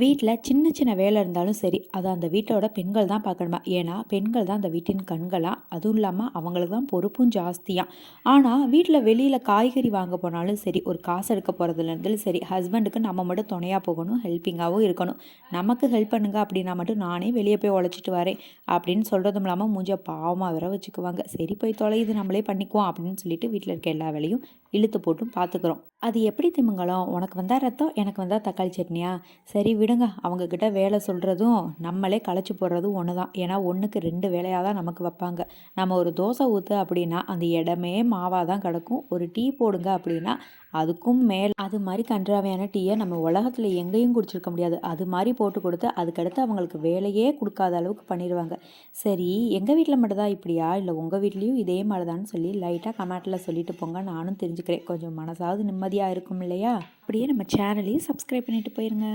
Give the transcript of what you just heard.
வீட்டில் சின்ன சின்ன வேலை இருந்தாலும் சரி, அதை அந்த வீட்டோட பெண்கள் தான் பார்க்கணுமா. ஏன்னா பெண்கள் தான் அந்த வீட்டின் கண்களாம். அதுவும் இல்லாமல் அவங்களுக்கு தான் பொறுப்பும் ஜாஸ்தியாக. ஆனால் வீட்டில் வெளியில் காய்கறி வாங்க போனாலும் சரி, ஒரு காசு எடுக்க போகிறதுலேருந்தாலும் சரி, ஹஸ்பண்டுக்கு நம்ம மட்டும் துணையாக போகணும், ஹெல்ப்பிங்காகவும் இருக்கணும். நமக்கு ஹெல்ப் பண்ணுங்க அப்படின்னா மட்டும் நானே வெளியே போய் உழைச்சிட்டு வரேன் அப்படின்னு சொல்கிறதும் இல்லாமல் மூஞ்ச பாவமாக வேற வச்சுக்குவாங்க. சரி போய் தொலையுது, நம்மளே பண்ணிக்குவோம் அப்படின்னு சொல்லிட்டு வீட்டில் இருக்க எல்லா வேலையும் இழுத்து போட்டும் பார்த்துக்குறோம். அது எப்படி திமுங்கலம், உனக்கு வந்தால் ரத்தம், எனக்கு வந்தால் தக்காளி சட்னியா? சரி விடுங்க, அவங்கக்கிட்ட வேலை சொல்கிறதும் நம்மளே களைச்சி போடுறதும் ஒன்று தான். ஏன்னா ஒன்றுக்கு 2 வேலையாக தான் நமக்கு வைப்பாங்க. நம்ம ஒரு தோசை ஊற்று அப்படின்னா அந்த இடமே மாவாக தான் கிடக்கும். ஒரு டீ போடுங்க அப்படின்னா அதுக்கும் மேல் அது மாதிரி கன்றாவையான டீயை நம்ம உலகத்தில் எங்கேயும் குடிச்சிருக்க முடியாது. அது மாதிரி போட்டு கொடுத்து அதுக்கடுத்து அவங்களுக்கு வேலையே கொடுக்காத அளவுக்கு பண்ணிடுவாங்க. சரி, எங்கள் வீட்டில் மட்டும்தான் இப்படியா, இல்லை உங்கள் வீட்லேயும் இதே மாதிரி தான்னு சொல்லி லைட்டாக கமெண்ட்டில் சொல்லிட்டு போங்க, நானும் தெரிஞ்சுக்கிறேன். கொஞ்சம் மனசாவது நிம்மதியாக இருக்கும் இல்லையா? அப்படியே நம்ம சேனலையும் சப்ஸ்கிரைப் பண்ணிட்டு போயிருங்க.